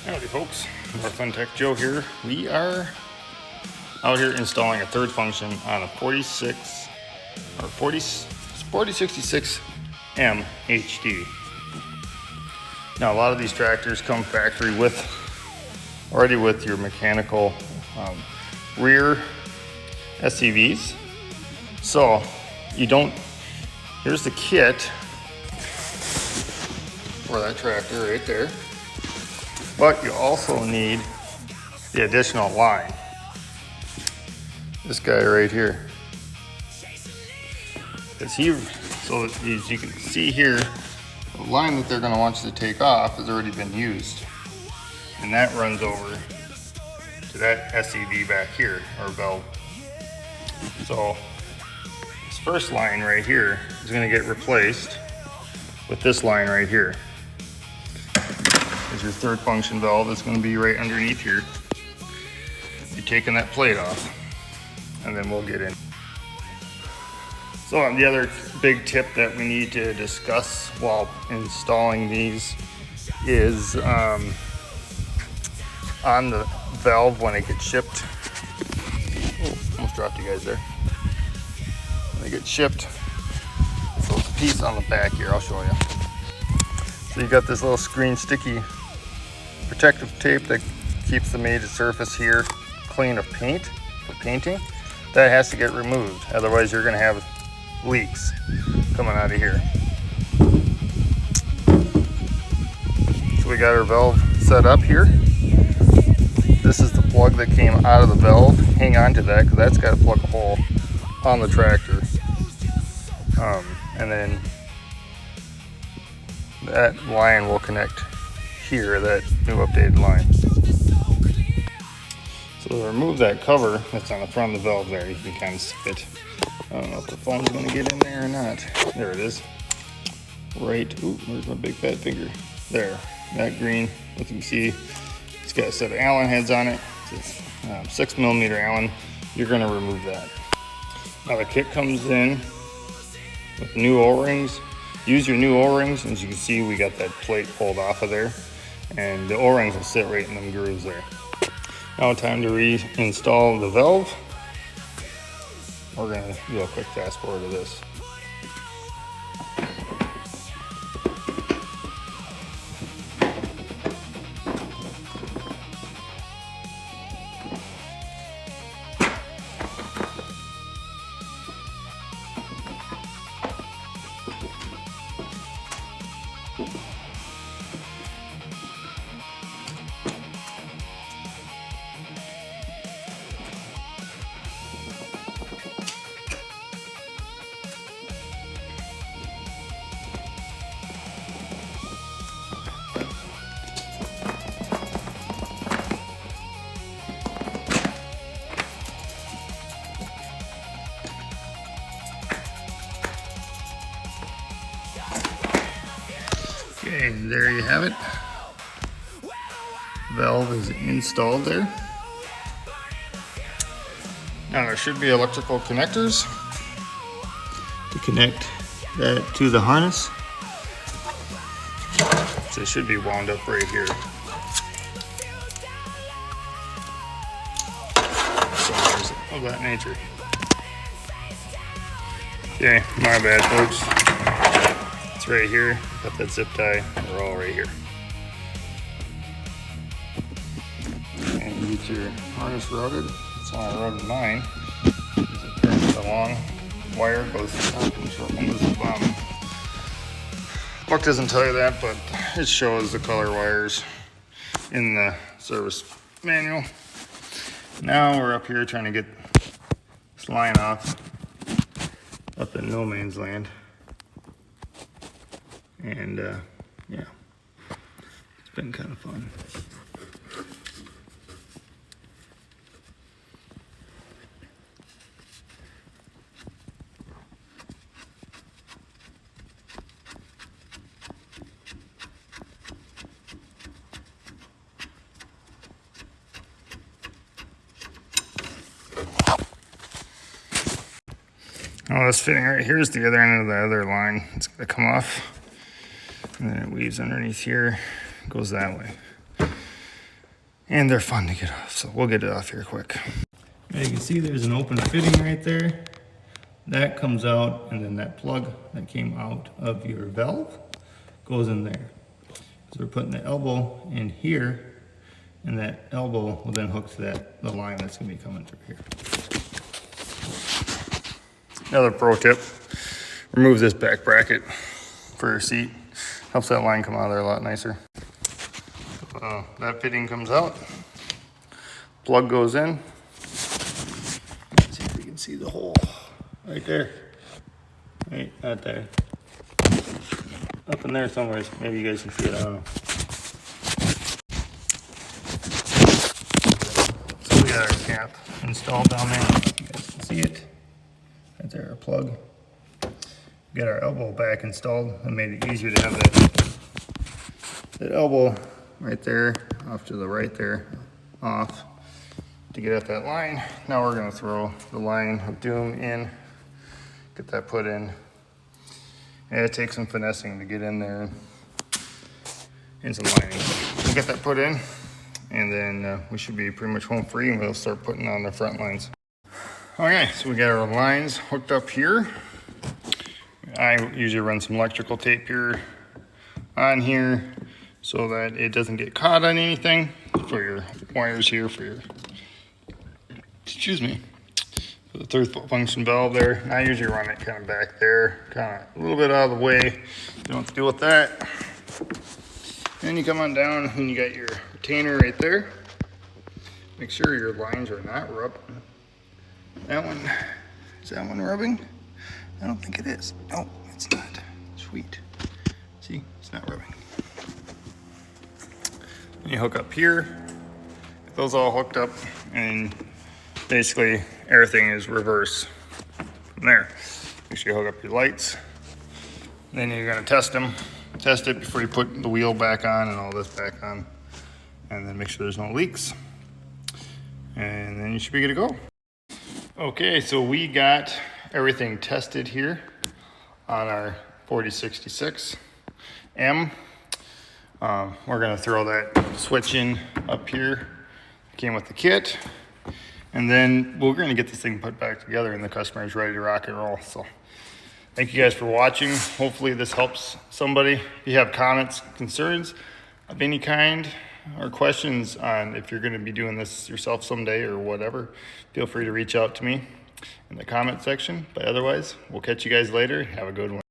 Howdy folks, Northland Tech Joe here. We are out here installing a third function on a 4066M HD. Now a lot of these tractors come factory already with your mechanical rear scvs. So here's the kit for that tractor right there. But you also need the additional line. This guy right here. So as you can see here, the line that they're going to want you to take off has already been used. And that runs over to that SCV back here, or valve. So this first line right here is going to get replaced with this line right here. Is your third function valve that's going to be right underneath here. You're taking that plate off, and then we'll get in. So the other big tip that we need to discuss while installing these is on the valve when it gets shipped. Oh, almost dropped you guys there. When they get shipped, so it's a piece on the back here, I'll show you. So you got this little screen sticky protective tape that keeps the mated surface here clean of paint for painting. That has to get removed, otherwise you're going to have leaks coming out of here. So we got our valve set up here. This is the plug that came out of the valve. Hang on to that because that's got to plug a hole on the tractor. And then that line will connect here, that new updated line. So to remove that cover that's on the front of the valve there, you can kind of see it. I don't know if the phone's going to get in there or not. There it is. Right. Ooh, where's my big fat finger? There. That green. As you can see, it's got a set of Allen heads on it. It's 6mm Allen. You're going to remove that. Now the kit comes in with new O-rings. Use your new O-rings. As you can see, we got that plate pulled off of there, and the O-rings will sit right in them grooves there. Now time to reinstall the valve. We're going to do a quick fast forward of this. Okay, there you have it. Valve is installed there. Now there should be electrical connectors to connect that to the harness. So it should be wound up right here. Somewhere of that nature. Okay, my bad folks. It's right here. Got that zip tie. They're all right here. And you get your harness routed. That's how I routed mine. The long wire goes to the top and the short one goes to the bottom. Book doesn't tell you that, but it shows the color wires in the service manual. Now we're up here trying to get this line off up in no man's land. And yeah, it's been kind of fun. Oh, this fitting right here is the other end of the other line. It's going to come off, and then it weaves underneath here, goes that way. and they're fun to get off. So we'll get it off here quick. As you can see, there's an open fitting right there. That comes out, and then that plug that came out of your valve goes in there. So we're putting the elbow in here, and that elbow will then hook to the line that's gonna be coming through here. Another pro tip, remove this back bracket for your seat. Helps that line come out of there a lot nicer. That fitting comes out, plug goes in. Let's see if you can see the hole right there. Right, not there. Up in there somewhere, maybe you guys can see it, I don't know. So we got our cap installed down there, you guys can see it. Right there, our plug. We got our elbow back installed. It made it easier to have that elbow right there, off to the right there, off, to get at that line. Now we're gonna throw the line of doom in, get that put in. And it takes some finessing to get in there and some lining. We'll get that put in, and then we should be pretty much home free, and we'll start putting on the front lines. Okay, so we got our lines hooked up here. I usually run some electrical tape here on here so that it doesn't get caught on anything for your wires here for your, excuse me, for the third function valve there. I usually run it kind of back there, kind of a little bit out of the way. You don't have to deal with that. Then you come on down and you got your retainer right there. Make sure your lines are not rubbed. That one, is that one rubbing? I don't think it is. No, it's not. Sweet. See, it's not rubbing. You hook up here, get those all hooked up, and basically everything is reverse from there. Make sure you hook up your lights. Then you're gonna test them. Test it before you put the wheel back on and all this back on. And then make sure there's no leaks. And then you should be good to go. Okay, so we got everything tested here on our 4066 M. We're gonna throw that switch in up here. It came with the kit. And then we're gonna get this thing put back together and the customer is ready to rock and roll. So thank you guys for watching. Hopefully this helps somebody. If you have comments, concerns of any kind, or questions on if you're gonna be doing this yourself someday or whatever, feel free to reach out to me in the comment section. But otherwise, we'll catch you guys later. Have a good one.